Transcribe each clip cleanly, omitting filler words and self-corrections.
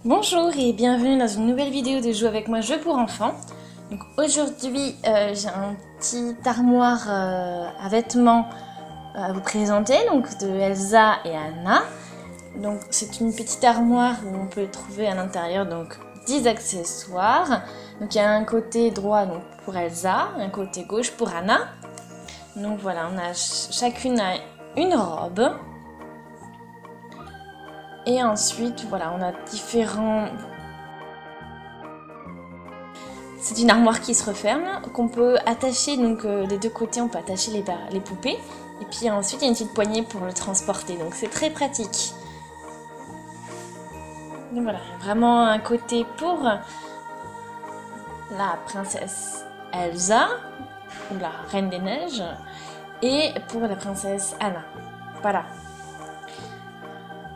Bonjour et bienvenue dans une nouvelle vidéo de Jouer avec moi, jeu pour enfants. Donc aujourd'hui j'ai un petit armoire à vêtements à vous présenter, donc de Elsa et Anna. Donc c'est une petite armoire où on peut trouver à l'intérieur donc 10 accessoires. Donc il y a un côté droit donc, pour Elsa, un côté gauche pour Anna. Donc voilà, on a chacune a une robe. Et ensuite, voilà, on a différents... C'est une armoire qui se referme, qu'on peut attacher, donc des deux côtés, on peut attacher les poupées. Et puis ensuite, il y a une petite poignée pour le transporter, donc c'est très pratique. Donc voilà, vraiment un côté pour la princesse Elsa, ou la Reine des Neiges, et pour la princesse Anna. Voilà.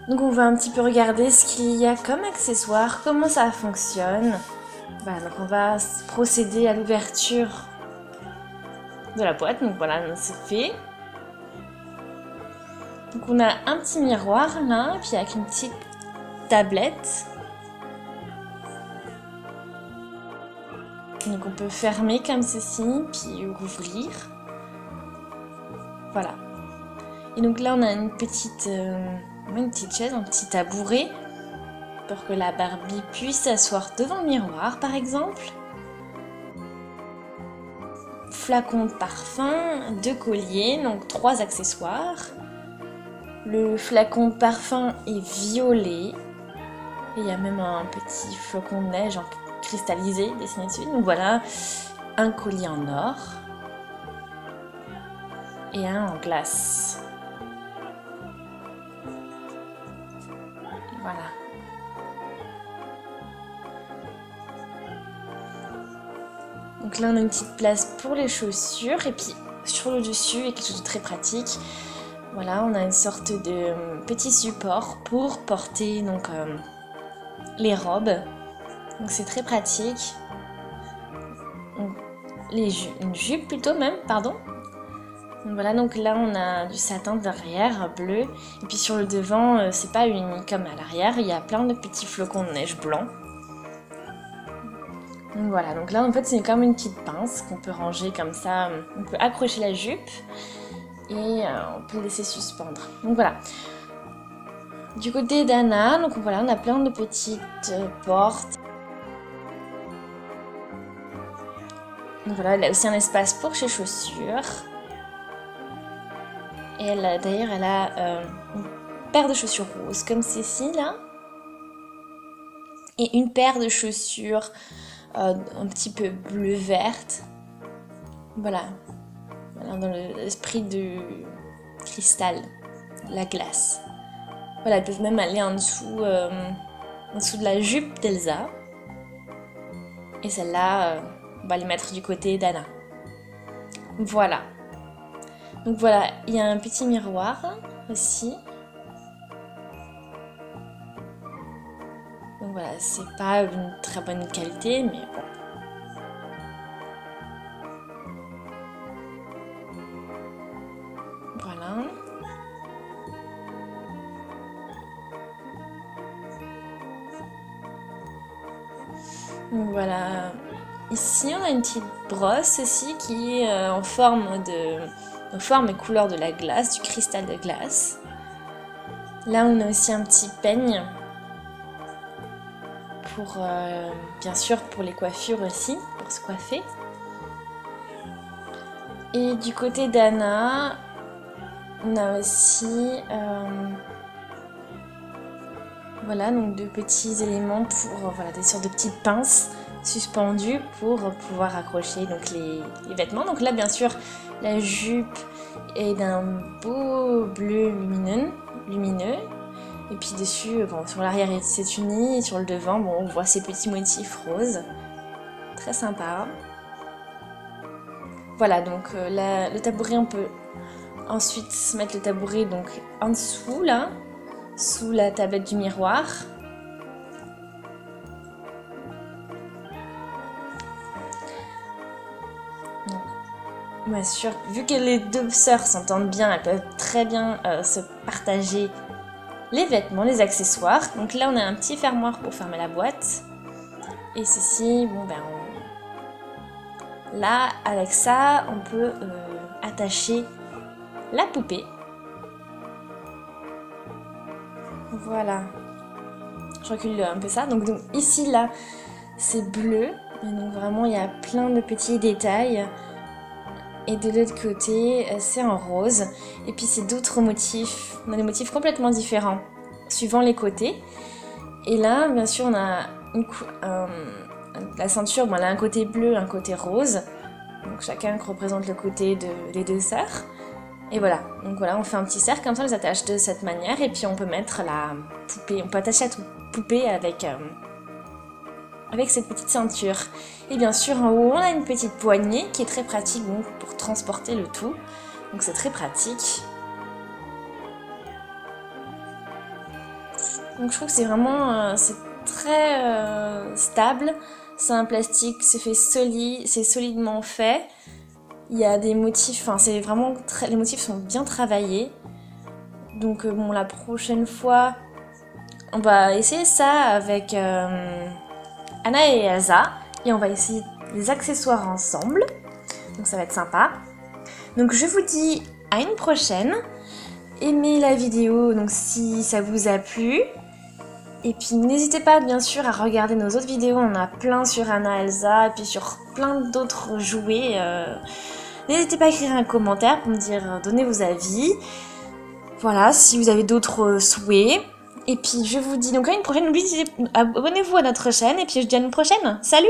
Donc on va un petit peu regarder ce qu'il y a comme accessoire, comment ça fonctionne. Voilà, donc on va procéder à l'ouverture de la boîte. Donc voilà, c'est fait. Donc on a un petit miroir là, puis avec une petite tablette. Donc on peut fermer comme ceci, puis rouvrir. Voilà. Et donc là on a une petite chaise, un petit tabouret pour que la Barbie puisse s'asseoir devant le miroir par exemple. Flacon de parfum, 2 colliers, donc 3 accessoires. Le flacon de parfum est violet. Et il y a même un petit flocon de neige cristallisé dessiné dessus. Donc voilà, un collier en or. Et un en glace. Voilà. Donc là on a une petite place pour les chaussures. Et puis sur le dessus, il y a quelque chose de très pratique. Voilà, on a une sorte de petit support pour porter donc, les robes. Donc c'est très pratique. Une jupe plutôt même, pardon. Donc voilà, donc là on a du satin derrière, bleu. Et puis sur le devant, c'est pas unique comme à l'arrière, il y a plein de petits flocons de neige blancs. Donc voilà, donc là en fait c'est comme une petite pince qu'on peut ranger comme ça. On peut accrocher la jupe. Et on peut laisser suspendre. Donc voilà. Du côté d'Anna, donc voilà, on a plein de petites portes. Donc voilà, elle a aussi un espace pour ses chaussures. Et d'ailleurs, elle a une paire de chaussures roses comme ceci là. Et une paire de chaussures un petit peu bleu-verte. Voilà. Voilà, dans l'esprit du cristal, la glace. Voilà, elles peuvent même aller en dessous de la jupe d'Elsa. Et celle-là, on va les mettre du côté d'Anna. Voilà. Donc voilà, il y a un petit miroir aussi. Donc voilà, c'est pas une très bonne qualité, mais bon. Voilà. Donc voilà, ici on a une petite brosse aussi qui est en forme et couleur de la glace, du cristal de glace. Là on a aussi un petit peigne pour, bien sûr pour les coiffures aussi, pour se coiffer. Et du côté d'Anna, on a aussi voilà, donc 2 petits éléments pour voilà, des sortes de petites pinces suspendues pour pouvoir accrocher donc, les vêtements. Donc là, bien sûr, la jupe est d'un beau bleu lumineux. Et puis dessus, bon, sur l'arrière, c'est uni. Et sur le devant, bon, on voit ces petits motifs roses. Très sympa. Voilà, donc le tabouret, on peut ensuite mettre le tabouret donc, en dessous, là. Sous la tablette du miroir. Donc, bien sûr, vu que les deux sœurs s'entendent bien, elles peuvent très bien se partager les vêtements, les accessoires. Donc là, on a un petit fermoir pour fermer la boîte. Et ceci, bon ben, là, avec ça, on peut attacher la poupée. Voilà. Je recule un peu ça. Donc ici, là, c'est bleu. Et donc vraiment, il y a plein de petits détails. Et de l'autre côté, c'est en rose. Et puis c'est d'autres motifs. On a des motifs complètement différents, suivant les côtés. Et là, bien sûr, on a la ceinture, bon, elle a un côté bleu, un côté rose. Donc chacun représente le côté des deux sœurs. Et voilà, donc voilà, on fait un petit cercle, comme ça on les attache de cette manière. Et puis on peut mettre la poupée, on peut attacher la poupée avec cette petite ceinture. Et bien sûr, en haut, on a une petite poignée qui est très pratique donc, pour transporter le tout. Donc c'est très pratique. Donc je trouve que c'est vraiment c'est très stable. C'est un plastique, c'est solidement fait. Il y a des motifs, enfin c'est vraiment les motifs sont bien travaillés. Donc bon, la prochaine fois, on va essayer ça avec Anna et Elsa. Et on va essayer les accessoires ensemble. Donc ça va être sympa. Donc je vous dis à une prochaine. Aimez la vidéo donc si ça vous a plu. Et puis n'hésitez pas bien sûr à regarder nos autres vidéos. On en a plein sur Anna, Elsa et puis sur plein d'autres jouets. N'hésitez pas à écrire un commentaire pour me dire, donner vos avis. Voilà, si vous avez d'autres souhaits. Et puis je vous dis donc à une prochaine. N'oubliez, abonnez-vous à notre chaîne et puis je vous dis à une prochaine. Salut!